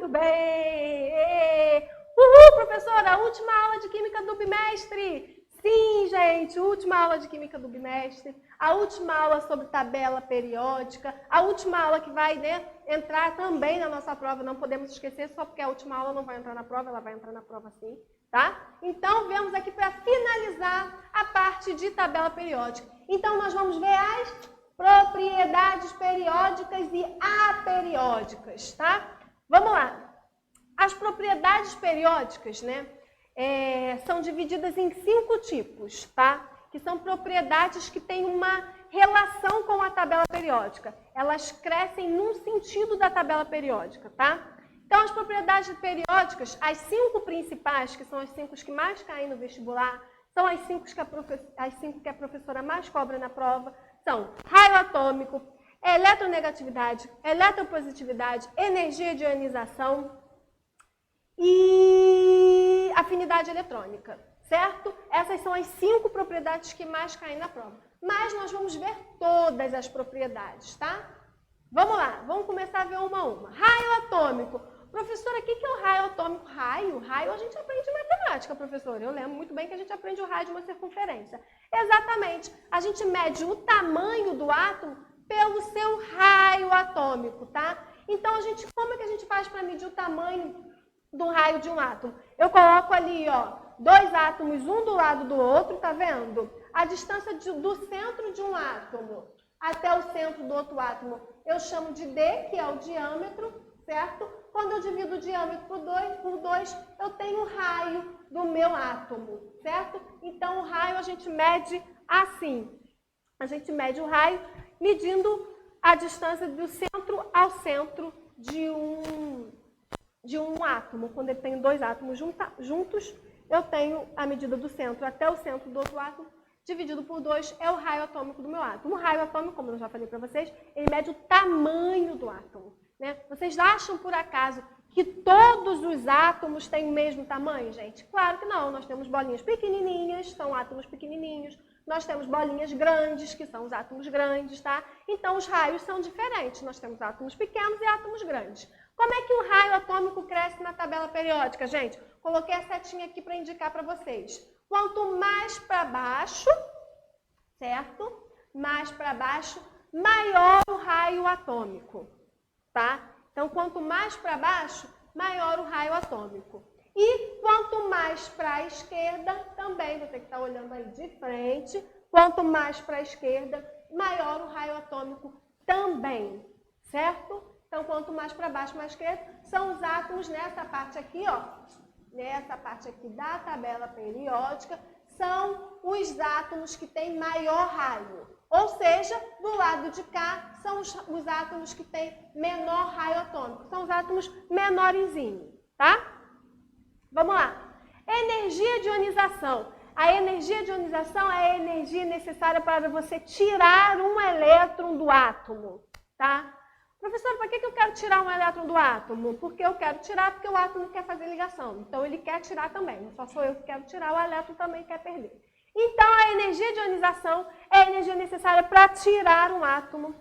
bem? Uhul, professora, última aula de Química do bimestre. Sim, gente, última aula de Química do bimestre, a última aula sobre tabela periódica, a última aula que vai, né, entrar também na nossa prova, não podemos esquecer, só porque a última aula não vai entrar na prova, ela vai entrar na prova sim, tá? Então, vemos aqui para finalizar a parte de tabela periódica. Então, nós vamos ver as propriedades periódicas e aperiódicas, tá? Vamos lá. As propriedades periódicas, né? São divididas em 5 tipos, tá? Que são propriedades que têm uma relação com a tabela periódica. Elas crescem num sentido da tabela periódica, tá? Então, as propriedades periódicas, as 5 principais, que são as 5 que mais caem no vestibular, são as 5 que a professora mais cobra na prova, são raio atômico, eletronegatividade, eletropositividade, energia de ionização, e afinidade eletrônica, certo? Essas são as 5 propriedades que mais caem na prova. Mas nós vamos ver todas as propriedades, tá? Vamos lá, vamos começar a ver uma a uma. Raio atômico. Professora, o que é o raio atômico? Raio a gente aprende em matemática, professora. Eu lembro muito bem que a gente aprende o raio de uma circunferência. Exatamente. A gente mede o tamanho do átomo pelo seu raio atômico, tá? Então, como é que a gente faz para medir o tamanho do raio de um átomo? Eu coloco ali, ó, 2 átomos, um do lado do outro, tá vendo? A distância do centro de um átomo até o centro do outro átomo eu chamo de D, que é o diâmetro, certo? Quando eu divido o diâmetro por 2, eu tenho o raio do meu átomo, certo? Então, o raio a gente mede assim. A gente mede o raio medindo a distância do centro ao centro de um átomo. Quando ele tem 2 átomos juntos, eu tenho a medida do centro até o centro do outro átomo, dividido por 2, é o raio atômico do meu átomo. O raio atômico, como eu já falei para vocês, ele mede o tamanho do átomo, né? Vocês acham, por acaso, que todos os átomos têm o mesmo tamanho, gente? Claro que não. Nós temos bolinhas pequenininhas, são átomos pequenininhos. Nós temos bolinhas grandes, que são os átomos grandes, tá? Então, os raios são diferentes. Nós temos átomos pequenos e átomos grandes. Como é que o raio atômico cresce na tabela periódica, gente? Coloquei a setinha aqui para indicar para vocês. Quanto mais para baixo, certo? Mais para baixo, maior o raio atômico, tá? Então, quanto mais para baixo, maior o raio atômico. E quanto mais para a esquerda, também, vou ter que estar olhando aí de frente, quanto mais para a esquerda, maior o raio atômico também, certo? Então, quanto mais para baixo, mais esquerda, são os átomos nessa parte aqui, ó. Nessa parte aqui da tabela periódica, são os átomos que têm maior raio. Ou seja, do lado de cá, são os átomos que têm menor raio atômico. São os átomos menorzinhos, tá? Vamos lá. Energia de ionização. A energia de ionização é a energia necessária para você tirar um elétron do átomo, tá? Professor, para que eu quero tirar um elétron do átomo? Porque eu quero tirar porque o átomo quer fazer ligação. Então, ele quer tirar também. Não só sou eu que quero tirar, o elétron também quer perder. Então, a energia de ionização é a energia necessária para tirar um átomo.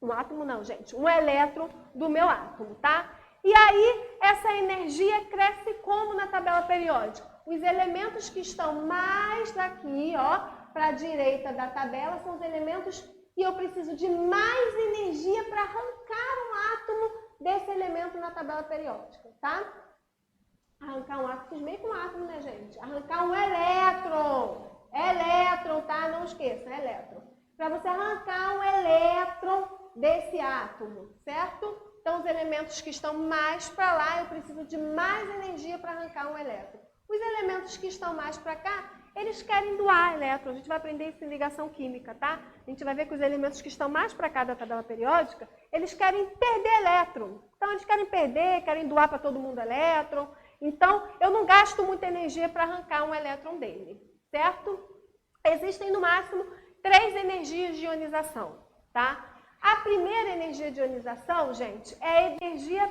Um átomo não, gente. Um elétron do meu átomo, tá? E aí, essa energia cresce como na tabela periódica? Os elementos que estão mais daqui, ó, para a direita da tabela, são os elementos que eu preciso de mais energia para arrancar um átomo desse elemento na tabela periódica, tá? Arrancar um átomo, fiz meio com um átomo, né, gente? Arrancar um elétron. Elétron, tá? Não esqueça, elétron. Para você arrancar um elétron desse átomo, certo? Então, os elementos que estão mais para lá, eu preciso de mais energia para arrancar um elétron. Os elementos que estão mais para cá, eles querem doar elétron. A gente vai aprender isso em ligação química, tá? A gente vai ver que os elementos que estão mais para cá da tabela periódica, eles querem perder elétron. Então, eles querem perder, querem doar para todo mundo elétron. Então, eu não gasto muita energia para arrancar um elétron dele, certo? Existem, no máximo, 3 energias de ionização, tá? A primeira energia de ionização, gente, é a energia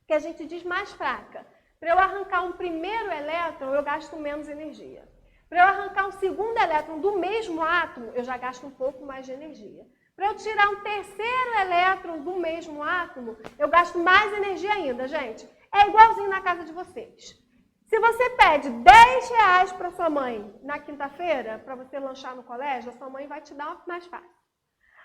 que a gente diz mais fraca. Para eu arrancar um primeiro elétron, eu gasto menos energia. Para eu arrancar um segundo elétron do mesmo átomo, eu já gasto um pouco mais de energia. Para eu tirar um terceiro elétron do mesmo átomo, eu gasto mais energia ainda, gente. É igualzinho na casa de vocês. Se você pede 10 reais para sua mãe na quinta-feira, para você lanchar no colégio, a sua mãe vai te dar mais fácil.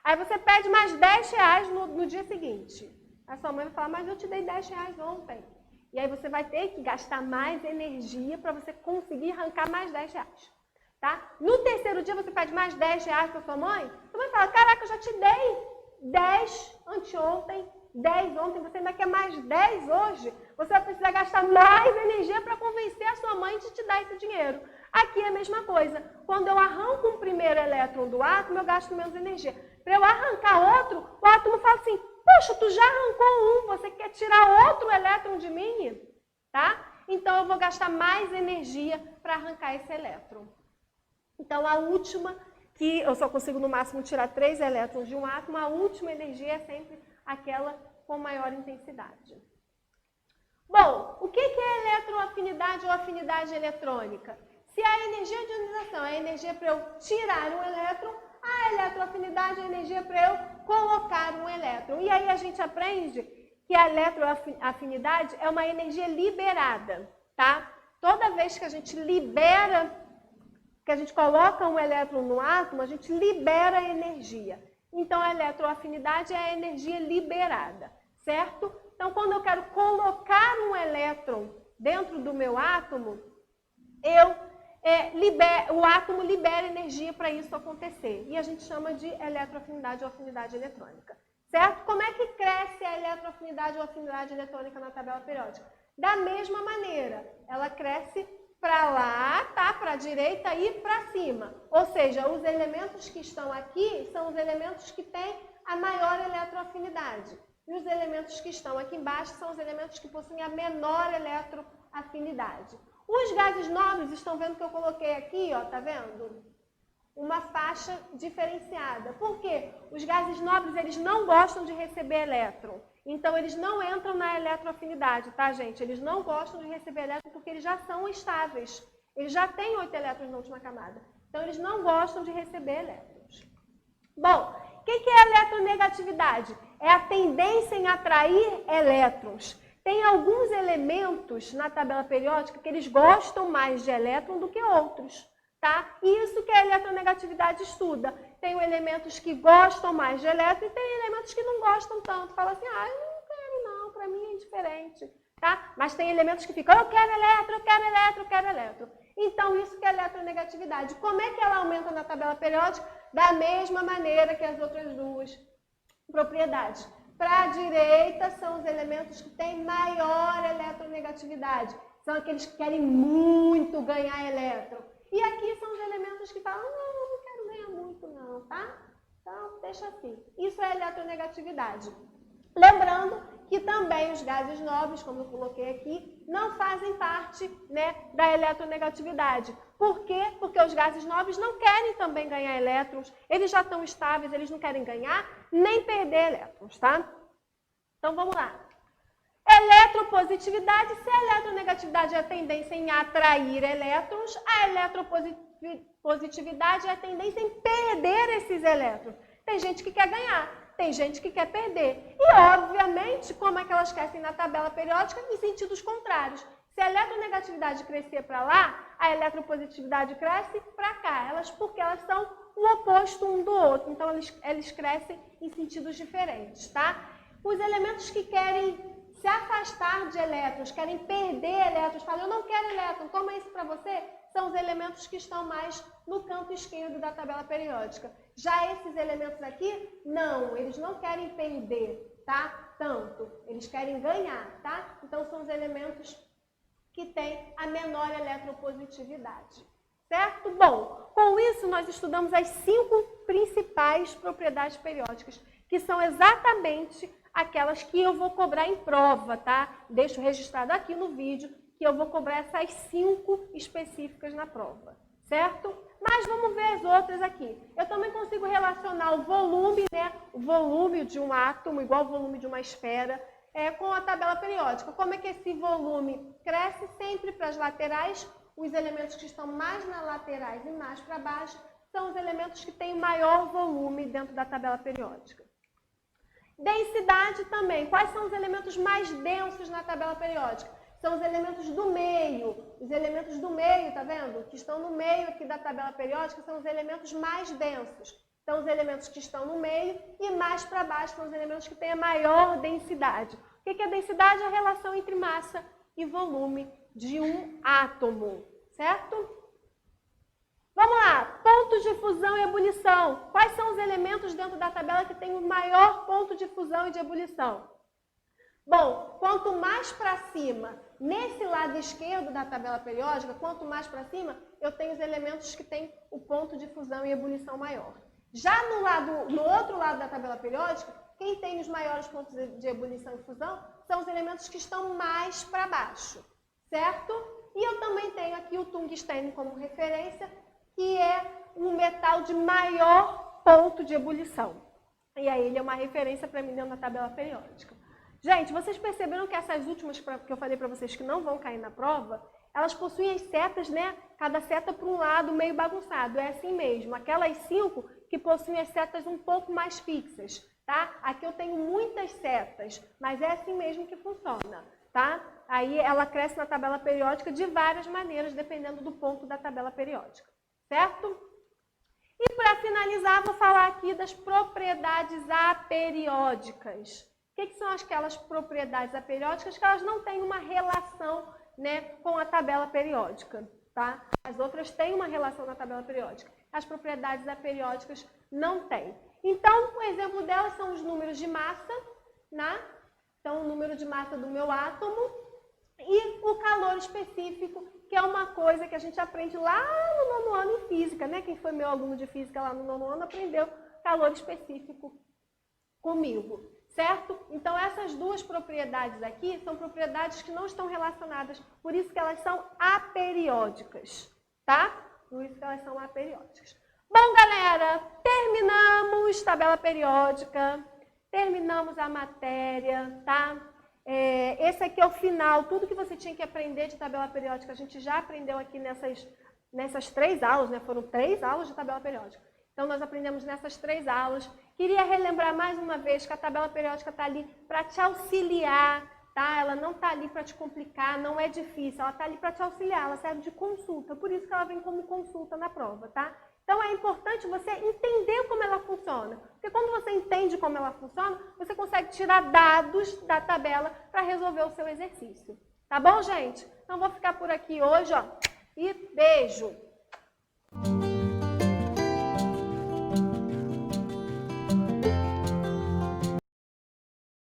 Aí você pede mais 10 reais no dia seguinte. A sua mãe vai falar, mas eu te dei 10 reais ontem. E aí você vai ter que gastar mais energia para você conseguir arrancar mais 10 reais. Tá? No terceiro dia você pede mais 10 reais para sua mãe, sua mãe fala, caraca, eu já te dei 10 anteontem, 10 ontem, você ainda quer mais 10 hoje? Você vai precisar gastar mais energia para convencer a sua mãe de te dar esse dinheiro. Aqui é a mesma coisa. Quando eu arranco um primeiro elétron do átomo, eu gasto menos energia. Para eu arrancar outro, o átomo fala assim, poxa, tu já arrancou um, você quer tirar outro elétron de mim? Tá? Então eu vou gastar mais energia para arrancar esse elétron. Então a última, que eu só consigo no máximo tirar 3 elétrons de um átomo, a última energia é sempre aquela com maior intensidade. Bom, o que é eletroafinidade ou afinidade eletrônica? Se a energia de ionização é a energia para eu tirar um elétron, a eletroafinidade é a energia para eu colocar um elétron. E aí a gente aprende que a eletroafinidade é uma energia liberada, tá? Toda vez que a gente libera, que a gente coloca um elétron no átomo, a gente libera energia. Então, a eletroafinidade é a energia liberada, certo? Então, quando eu quero colocar um elétron dentro do meu átomo, o átomo libera energia para isso acontecer. E a gente chama de eletroafinidade ou afinidade eletrônica, certo? Como é que cresce a eletroafinidade ou afinidade eletrônica na tabela periódica? Da mesma maneira, ela cresce para lá, tá? Para a direita e para cima. Ou seja, os elementos que estão aqui são os elementos que têm a maior eletroafinidade. E os elementos que estão aqui embaixo são os elementos que possuem a menor eletroafinidade. Os gases nobres, estão vendo que eu coloquei aqui, ó, tá vendo? Uma faixa diferenciada. Por quê? Os gases nobres, eles não gostam de receber elétron. Então, eles não entram na eletroafinidade, tá, gente? Eles não gostam de receber elétron porque eles já são estáveis. Eles já têm 8 elétrons na última camada. Então, eles não gostam de receber elétrons. Bom, o que é a eletronegatividade? É a tendência em atrair elétrons. Tem alguns elementos na tabela periódica que eles gostam mais de elétron do que outros, tá? E isso que a eletronegatividade estuda. Tem elementos que gostam mais de elétron e tem elementos que não gostam tanto. Fala assim, eu não quero não, para mim é indiferente, tá? Mas tem elementos que ficam, eu quero elétron, eu quero elétron, eu quero elétron. Então, isso que é a eletronegatividade. Como é que ela aumenta na tabela periódica? Da mesma maneira que as outras duas propriedades. Para a direita são os elementos que têm maior eletronegatividade. São aqueles que querem muito ganhar elétron. E aqui são os elementos que falam, não quero ganhar muito não, tá? Então, deixa assim. Isso é eletronegatividade. Lembrando que também os gases nobres, como eu coloquei aqui, não fazem parte, né, da eletronegatividade. Por quê? Porque os gases nobres não querem também ganhar elétrons, eles já estão estáveis, eles não querem ganhar nem perder elétrons, tá? Então, vamos lá. Eletropositividade, se a eletronegatividade é a tendência em atrair elétrons, a eletropositividade é a tendência em perder esses elétrons. Tem gente que quer ganhar. Tem gente que quer perder. E, obviamente, como é que elas crescem na tabela periódica? Em sentidos contrários. Se a eletronegatividade crescer para lá, a eletropositividade cresce para cá. Porque elas são o oposto um do outro. Então, eles crescem em sentidos diferentes, tá? Os elementos que querem se afastar de elétrons, querem perder elétrons, falam, eu não quero elétron, toma isso para você, são os elementos que estão mais no canto esquerdo da tabela periódica. Já esses elementos aqui, não, eles não querem perder, tá? Tanto, eles querem ganhar, tá? Então, são os elementos que têm a menor eletropositividade, certo? Bom, com isso nós estudamos as 5 principais propriedades periódicas, que são exatamente aquelas que eu vou cobrar em prova, tá? Deixo registrado aqui no vídeo que eu vou cobrar essas 5 específicas na prova, certo? Mas vamos ver as outras aqui. Eu também consigo relacionar o volume, né? O volume de um átomo, igual o volume de uma esfera, com a tabela periódica. Como é que esse volume cresce sempre para as laterais? Os elementos que estão mais nas laterais e mais para baixo são os elementos que têm maior volume dentro da tabela periódica. Densidade também. Quais são os elementos mais densos na tabela periódica? São os elementos do meio. Os elementos do meio, tá vendo? Que estão no meio aqui da tabela periódica são os elementos mais densos. São os elementos que estão no meio e mais para baixo são os elementos que têm a maior densidade. O que é densidade? É a relação entre massa e volume de um átomo, certo? Vamos lá, pontos de fusão e ebulição. Quais são os elementos dentro da tabela que têm o maior ponto de fusão e de ebulição? Bom, quanto mais para cima, nesse lado esquerdo da tabela periódica, quanto mais para cima, eu tenho os elementos que têm o ponto de fusão e ebulição maior. Já no outro lado da tabela periódica, quem tem os maiores pontos de ebulição e fusão são os elementos que estão mais para baixo, certo? E eu também tenho aqui o tungstênio como referência, que é um metal de maior ponto de ebulição. E aí ele é uma referência para mim dentro da tabela periódica. Gente, vocês perceberam que essas últimas que eu falei para vocês que não vão cair na prova, elas possuem as setas, né? Cada seta para um lado meio bagunçado. É assim mesmo. Aquelas 5 que possuem as setas um pouco mais fixas, tá? Aqui eu tenho muitas setas, mas é assim mesmo que funciona, tá? Aí ela cresce na tabela periódica de várias maneiras, dependendo do ponto da tabela periódica, certo? E para finalizar, vou falar aqui das propriedades aperiódicas. O que são aquelas propriedades aperiódicas que elas não têm uma relação, né, com a tabela periódica, tá? As outras têm uma relação na tabela periódica. As propriedades aperiódicas não têm. Então, o exemplo delas são os números de massa, né? Então, o número de massa do meu átomo e o calor específico, que é uma coisa que a gente aprende lá no 9º ano em física, né? Quem foi meu aluno de física lá no 9º ano aprendeu calor específico comigo, certo? Então, essas duas propriedades aqui são propriedades que não estão relacionadas, por isso que elas são aperiódicas, tá? Por isso que elas são aperiódicas. Bom, galera, terminamos tabela periódica, terminamos a matéria, tá? Esse aqui é o final, tudo que você tinha que aprender de tabela periódica, a gente já aprendeu aqui nessas 3 aulas, né? Foram 3 aulas de tabela periódica. Então, nós aprendemos nessas 3 aulas. Queria relembrar mais uma vez que a tabela periódica está ali para te auxiliar, tá? Ela não está ali para te complicar, não é difícil, ela está ali para te auxiliar, ela serve de consulta, por isso que ela vem como consulta na prova, tá? Então, é importante você entender como ela funciona, porque quando você entende como ela funciona, você consegue tirar dados da tabela para resolver o seu exercício. Tá bom, gente? Então, vou ficar por aqui hoje, ó, e beijo!